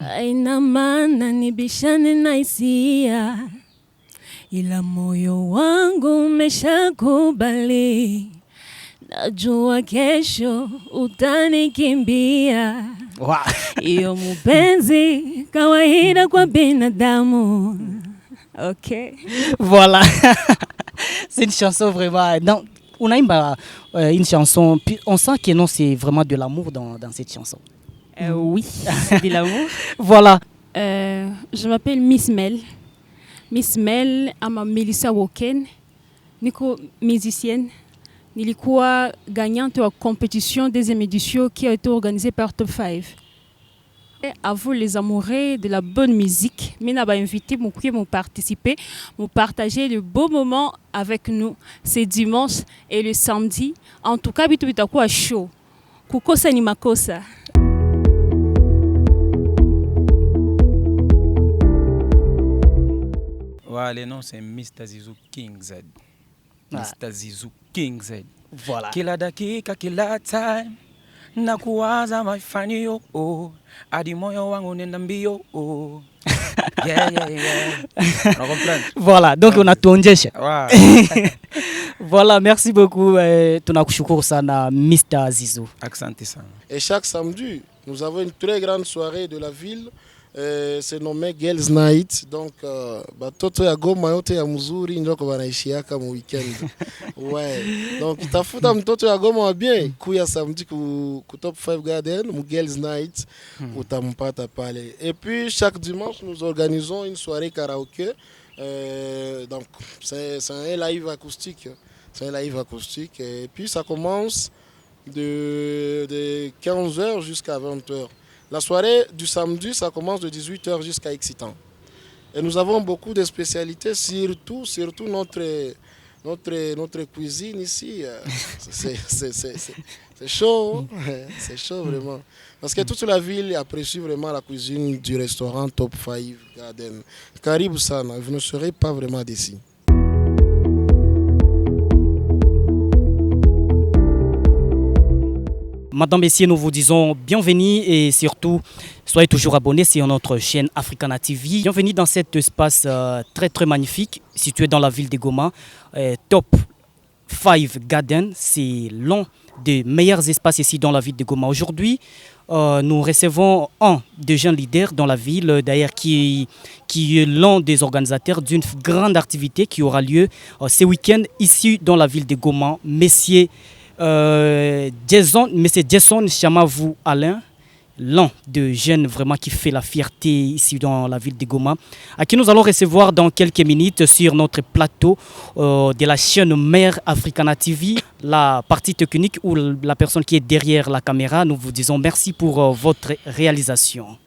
Haina maana nibishane na hisia, ila moyo wangu umeshakubali. Najua kesho utanikimbia. Wow. Iyo mpenzi kawaida kwa binadamu. Ok. Voilà. C'est une chanson vraiment. Non, on a une chanson. On sent que non, c'est vraiment de l'amour dans cette chanson. Oui, c'est de l'amour. Voilà. Je m'appelle Miss Mel. Miss Mel ama Melissa Woken. Niko musicienne. Nilikuwa gagnante wa compétition deuxième édition qui a été organisée par Top 5. À vous les amoureux de la bonne musique, je vais invité à participer, à partager de beaux moments avec nous. C'est dimanche et le samedi. En tout cas, bitu bitakuwa show. Kukosa ni makosa. Ouais, le nom c'est Mr. Zizou King Z. Mr. Zizou King Z. Voilà. Kila dakika, kila time. Nakuwaza maifani yo adi moyo wangu nenda mbio yeah. On comprend. Voilà, donc on a tuonjesha. Ouais. Voilà, merci beaucoup. Tunakushukuru sana Mr. Zizou. Asante sana. Et chaque samedi, nous avons une très grande soirée de la ville. C'est nommé Girls Night. Donc, batoto ya Goma yote ya mzuri ndoko wanaishiaka mu weekend. Ouais. Donc, itafuta mtoto ya Goma wa bien kuya samedi ku Top 5 Garden, mu Girls Night, utampata pale. Et puis, chaque dimanche, nous organisons une soirée karaoké. Donc, c'est un live acoustique. C'est un live acoustique. Et puis, ça commence de 15h jusqu'à 20h. La soirée du samedi, ça commence de 18h jusqu'à excitant. Et nous avons beaucoup de spécialités, surtout notre cuisine ici. C'est chaud, c'est chaud vraiment. Parce que toute la ville apprécie vraiment la cuisine du restaurant Top 5 Garden. Karibu sana, vous ne serez pas vraiment déçus. Madame, messieurs, nous vous disons bienvenue et surtout, soyez toujours abonnés sur notre chaîne Africana TV. Bienvenue dans cet espace très très magnifique situé dans la ville de Goma. Top 5 Garden, c'est l'un des meilleurs espaces ici dans la ville de Goma. Aujourd'hui, nous recevons un des jeunes leaders dans la ville, d'ailleurs qui est l'un des organisateurs d'une grande activité qui aura lieu ce week-end ici dans la ville de Goma. Monsieur Jason Chamavou Alain, l'un des jeunes vraiment qui fait la fierté ici dans la ville de Goma, à qui nous allons recevoir dans quelques minutes sur notre plateau de la chaîne mère Africana TV, la partie technique ou la personne qui est derrière la caméra. Nous vous disons merci pour votre réalisation.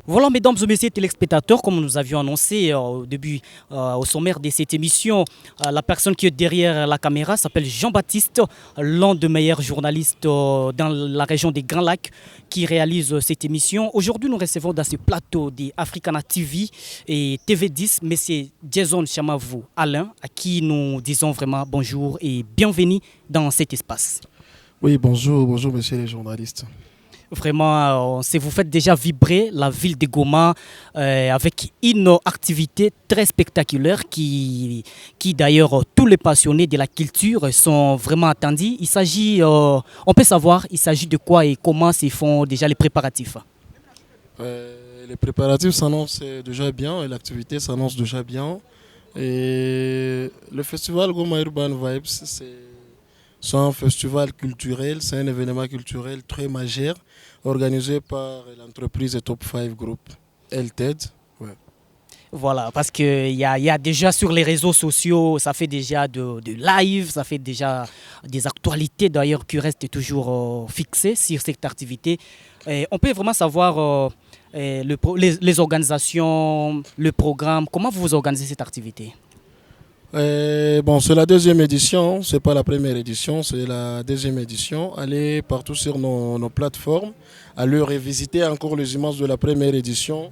Voilà, mesdames et messieurs téléspectateurs, comme nous avions annoncé au début, au sommaire de cette émission, la personne qui est derrière la caméra s'appelle Jean-Baptiste, l'un des meilleurs journalistes dans la région des Grands Lacs qui réalise cette émission. Aujourd'hui, nous recevons dans ce plateau de Africana TV et TV10, M. Jason Chamavou Alain, à qui nous disons vraiment bonjour et bienvenue dans cet espace. Oui, bonjour messieurs les journalistes. Vraiment, vous faites déjà vibrer la ville de Goma avec une activité très spectaculaire qui d'ailleurs, tous les passionnés de la culture sont vraiment attendus. Il s'agit, on peut savoir, il s'agit de quoi et comment se font déjà les préparatifs. Les préparatifs s'annoncent déjà bien et l'activité s'annonce déjà bien. Et le festival Goma Urban Vibes, c'est un festival culturel, c'est un événement culturel très majeur organisé par l'entreprise Top 5 Group, LTED. Ouais. Voilà, parce qu'il y a déjà sur les réseaux sociaux, ça fait déjà de live, ça fait déjà des actualités d'ailleurs qui restent toujours fixées sur cette activité. Et on peut vraiment savoir les organisations, le programme, comment vous organisez cette activité? C'est la deuxième édition, c'est pas la première édition, c'est la deuxième édition. Allez partout sur nos plateformes, allez revisiter encore les images de la première édition.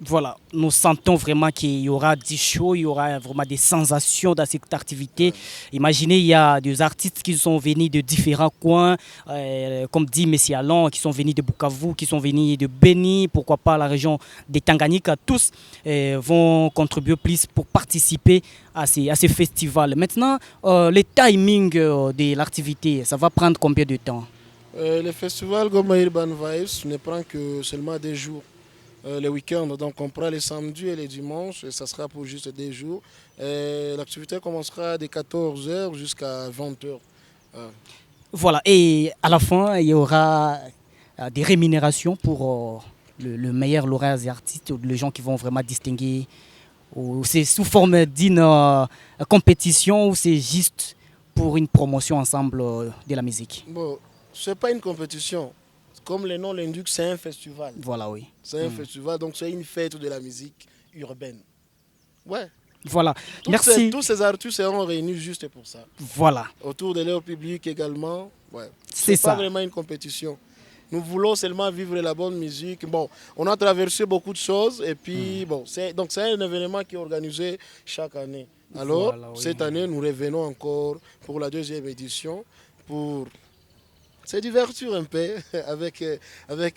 Voilà, nous sentons vraiment qu'il y aura du show, il y aura vraiment des sensations dans cette activité. Imaginez, il y a des artistes qui sont venus de différents coins, comme dit Messi Allon, qui sont venus de Bukavu, qui sont venus de Beni, pourquoi pas la région des Tanganyika. Tous vont contribuer plus pour participer à ces festivals. Maintenant, le timing de l'activité, ça va prendre combien de temps? Le festival Goma Urban Vibes ne prend que seulement des jours. Les week-ends, donc on prend les samedis et les dimanches, et ça sera pour juste des jours. L'activité commencera de 14h jusqu'à 20h. Voilà, et à la fin, il y aura des rémunérations pour le meilleur lauréat des artistes, les gens qui vont vraiment distinguer. Ou c'est sous forme d'une compétition ou c'est juste pour une promotion ensemble de la musique? Bon, ce n'est pas une compétition. Comme le nom l'indique, c'est un festival. Voilà, oui. C'est un festival, donc c'est une fête de la musique urbaine. Ouais. Voilà, merci. Tous ces artistes seront réunis juste pour ça. Voilà. Autour de leur public également. Ouais. C'est ça. Pas vraiment une compétition. Nous voulons seulement vivre la bonne musique. Bon, on a traversé beaucoup de choses et puis bon, c'est un événement qui est organisé chaque année. Alors, voilà, oui. Cette année, nous revenons encore pour la deuxième édition pour se divertir un peu avec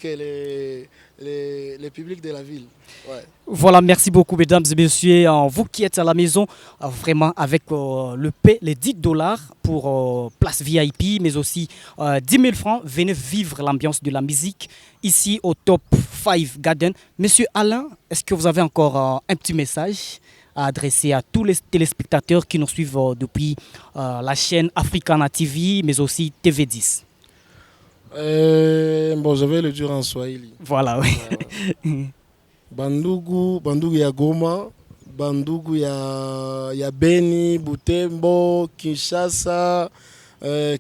les publics de la ville. Ouais. Voilà, merci beaucoup mesdames et messieurs. Vous qui êtes à la maison, vraiment avec les $10 pour place VIP, mais aussi 10 000 francs, venez vivre l'ambiance de la musique ici au Top 5 Garden. Monsieur Alain, est-ce que vous avez encore un petit message à adresser à tous les téléspectateurs qui nous suivent depuis la chaîne Africana TV, mais aussi TV10? Bon, je vais le dire en Swahili. Voilà, oui. Bandugu ya Goma, Bandugu ya Beni, Butembo, Kinshasa,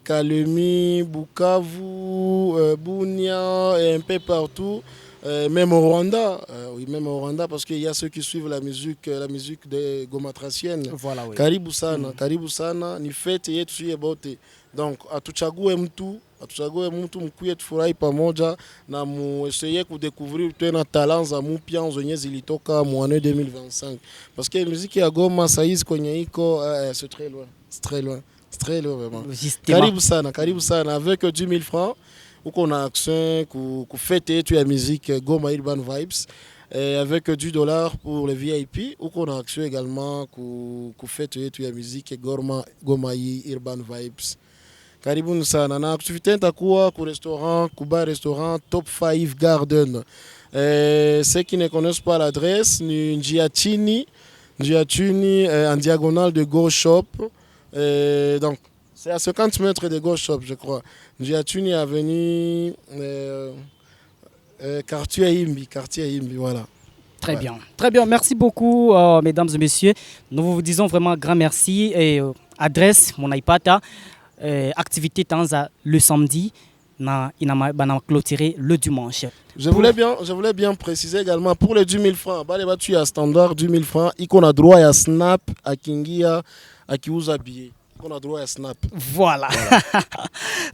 Kalemi, Bukavu, Bunia, et un peu partout. Même au Rwanda, oui, même au Rwanda, parce qu'il y a ceux qui suivent la musique de Gomatracienne. Voilà, oui. Karibu sana, ni fete yetu yebote. Donc atuchague mtu mkuye tufurahi pamoja na mueseye kudécouvrir tena talent za mpya zenye zilitoka mwaka 2025 parce que musique ya Goma saizi kwenye iko c'est très loin vraiment. Karibu sana avec 10 000 francs uko na accès ku fete yetu ya musique Goma Urban Vibes. Et avec $10 pour les VIP, on a accès également à fête yetu ya musique Goma Urban Vibes. Karibuni sana na activité nitakuwa ku restaurant, bar restaurant Top 5 Garden. Ceux qui ne connaissent pas l'adresse, ni Njia Chini en diagonale de Go Shop. Donc c'est à 50 mètres de Go Shop, je crois. Njia Chini avenue quartier Imbi, voilà. Très bien. Merci beaucoup, mesdames et messieurs. Nous vous disons vraiment grand merci. Et adresse, mon iPad, activité Tanza le samedi, na clôturé le dimanche. Je voulais bien préciser également pour les 10 000 francs, tu as standard 10 000 francs, on a droit à Snap, à Kingia, à Kiuza billet. On a droit à Snap. Voilà.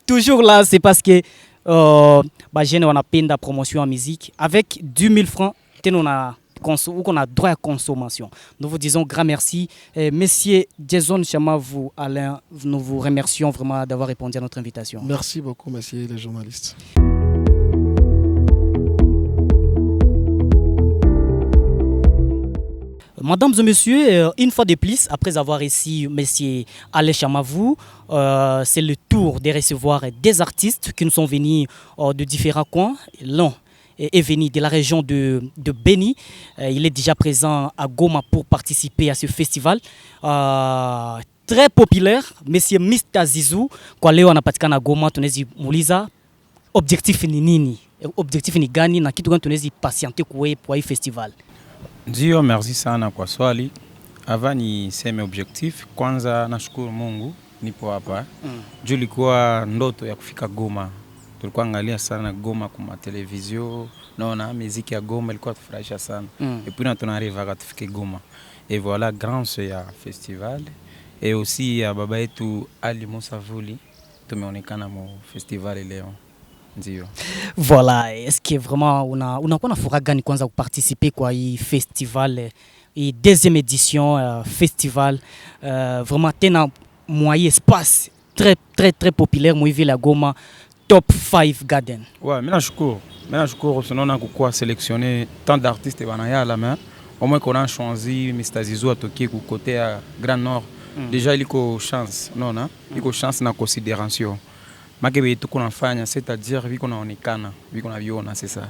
Toujours là, c'est parce que on a peine de promotion en musique. Avec 10 000 francs, on a droit à consommation. Nous vous disons grand merci. Monsieur Jason Chama, Alain, nous vous remercions vraiment d'avoir répondu à notre invitation. Merci beaucoup, messieurs les journalistes. Mesdames et messieurs, une fois de plus, après avoir reçu M. Alain Chamavou, c'est le tour de recevoir des artistes qui nous sont venus de différents coins. L'un est venu de la région de Beni. Il est déjà présent à Goma pour participer à ce festival. Très populaire, M. Mr. Zizou, kwa leo anapatikana Goma, tunezi muuliza objectif ni nini? Objectif ni gani na kitu gani tunezi patienter kwa hii festival? Ndio, merci sana kwa swali. Ava ni seme objectif. Kwanza nashukuru Mungu nipo hapa. Juu ilikuwa ndoto ya kufika Goma. Tulikuwa angalia sana Goma kwa televizio. Naona muziki ya Goma ilikuwa tufurahisha sana. Et puis on arrive à tufike Goma. Et voilà grâce ya festival. Et aussi ya baba yetu Ali Musa Vuli tumeonekana mo festival leo. ndio. Voilà, est-ce que vraiment unakuwa na furaha gani kwanza kuparticiper kwa hii festival hii deuxième édition festival vraiment tena moyen espace très populaire mwivi la Goma top 5 garden. Ouais, mimi nashukuru tunaona kukuwa sélectionné tant d'artistes banayala mais au moins qu'on a choisi Mr Zizou atokie ku côté ya Grand Nord. Déjà iliko chance non iliko chance na considération makebe tuko nafanya c'est-à-dire viko naonekana viko naviona c'est ça.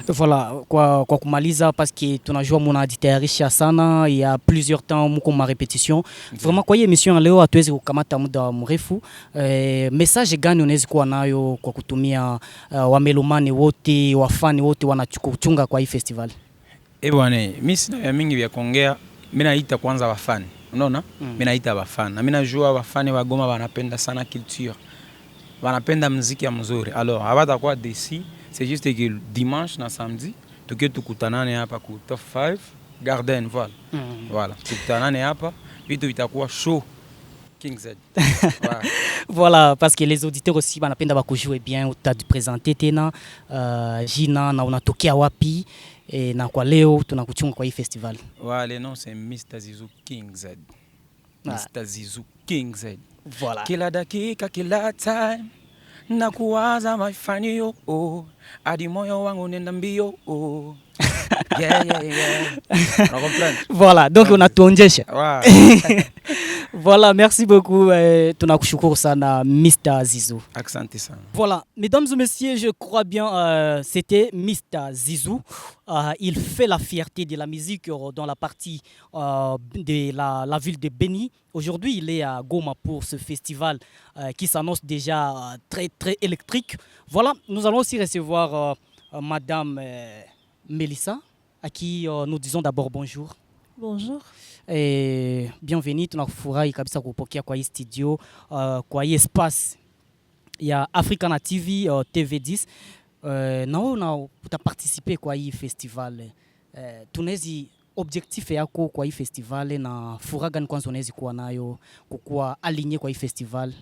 Voilà, kwa kumaliza parce que tunajua mnajitayarisha sana, il y a plusieurs temps mko ma répétition. Vraiment kwa hii émission leo hatuwezi kukamata muda mrefu. Message gani unaweza kuwa nayo kwa kutumia wamelomani wote, wafani wote wanachukuchunga kwa hii festival? Bwana, mimi sina ya mingi vya kuongea. Mimi naita kwanza wafani. Unaona? Mimi naita wafani. Na mimi najua wafani wa Goma wanapenda sana culture. Wanapenda muziki ya mzuri. Alors, hawatakuwa d'ici. C'est juste que dimanche na samedi tukutanane hapa ku top 5 garden voilà tukutanane hapa vitu vitakuwa show King Z. Voilà, parce que les auditeurs aussi banapenda bakujue bien uta présenter tena jina na unatokea wapi na kwa leo tunakuchunga kwa hii festival. Voilà, non c'est Mr Zizou King Z. Mr Zizou King Z. Voilà. Kila dakika kila time na kuwaza mafanio hadi moyo wangu nenda mbio yeah. Voilà, donc on a tuonjesha. Voilà, merci beaucoup. Tunakushukuru sana Mr Zizou. Asante sana. Voilà, mesdames et messieurs, je crois bien c'était Mr Zizou. Il fait la fierté de la musique dans la partie de la ville de Beni. Aujourd'hui, il est à Goma pour ce festival qui s'annonce déjà très électrique. Voilà, nous allons aussi recevoir Madame Melissa, à qui nous disons d'abord bonjour. Bonjour. Et bienvenue, tunafurahi kabisa kupokea kwa hii studio, kwa hii espace ya Africana TV TV10. Na wewe utaparticiper kwa hii festival. Tunezi objectif yako kwa hii festival na furaha gani kwanza unaweza kuwa nayo kukuwa aligné kwa hii festival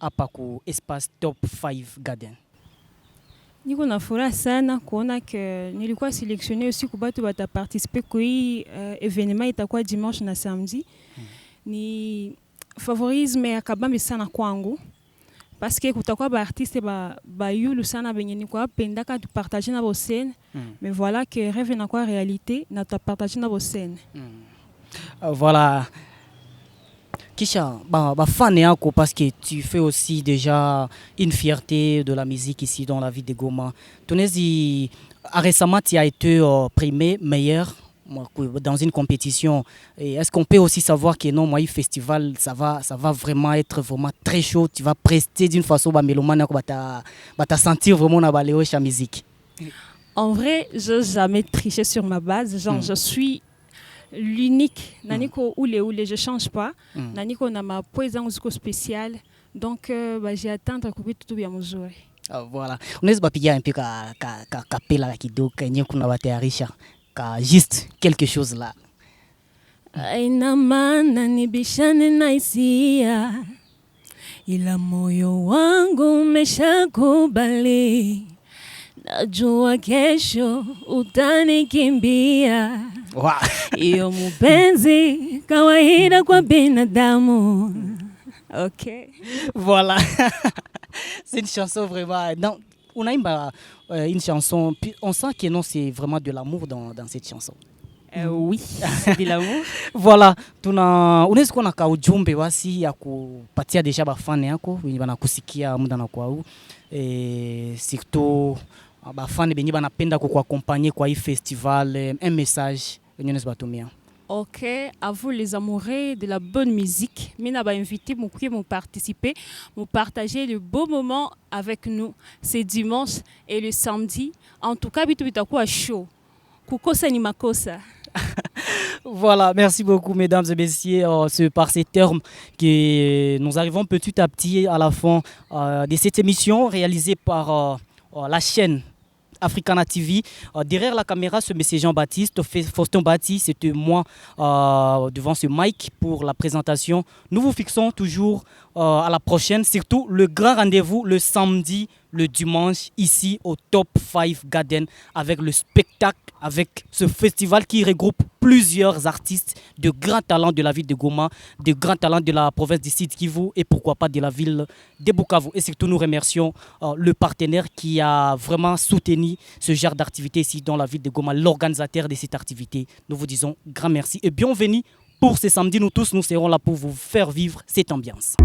hapa ku espace top 5 garden? Niko na furaha sana kuona que nilikuwa sélectionné aussi kwa watu bata participer kwa hii événement itakuwa dimanche na samedi. Ni favorisme ya kabambi sana kwangu parce que kutakuwa ba artiste ba yulu sana benye niko pendaka tu partager na bo scène mais voilà que rêve na kwa réalité na tu partager na bo scène. Voilà. Kisha, fan yako parce que tu fais aussi déjà une fierté de la musique ici dans la ville de Goma. Tunezi, récemment tu as été primé meilleur dans une compétition. Et est-ce qu'on peut aussi savoir que non, moi, le festival, ça va vraiment être vraiment très chaud. Tu vas prester d'une façon, mélomane, tu sentir vraiment la musique. En vrai, je n'ai jamais triché sur ma base. Genre, je suis l'unique. Naniko oule, je change pas. Naniko na ma poésie spéciale. Donc, j'ai atteint tout bien mzuri. Voilà. Unaweza bapigia un peu kapela kidogo yenye kuna watayarisha ka juste quelque chose là. Aina maana nibishane na hisia, ila moyo wangu umeshakubali. Najua kesho utanikimbia. Iyo mpenzi kawaida kwa binadamu. Ok. Voilà. C'est une chanson vraiment. Non, on a une chanson. On sent que non, c'est vraiment de l'amour dans cette chanson. Oui, c'est de l'amour. Voilà, unaweza kuwa na kaujumbe wasi ya kupatia deja bafane yako wenye banakusikia muda na kwao. Surtout bafane benye banapenda kukuaccompagner kwa hii festival, un message wenye unaweza batumia. Ok, à vous les amoureux de la bonne musique. Mina ba invité mon participer, mon partager le beau moment avec nous. C'est dimanche et le samedi. En tout cas, bitu bitakuwa chaud. Kukosa ni makosa. Voilà, merci beaucoup mesdames et messieurs. C'est par ces termes que nous arrivons petit à petit à la fin de cette émission réalisée par la chaîne Africana TV. Derrière la caméra, ce monsieur Jean-Baptiste, Faustin Bati, c'était moi devant ce mic pour la présentation. Nous vous fixons toujours à la prochaine, surtout le grand rendez-vous le samedi, le dimanche, ici au Top 5 Garden, avec le spectacle, avec ce festival qui regroupe plusieurs artistes de grands talents de la ville de Goma, de grands talents de la province du Sud Kivu et pourquoi pas de la ville de Bukavu. Et surtout, nous remercions le partenaire qui a vraiment soutenu ce genre d'activité ici dans la ville de Goma, l'organisateur de cette activité. Nous vous disons grand merci et bienvenue pour ce samedi. Nous tous, nous serons là pour vous faire vivre cette ambiance.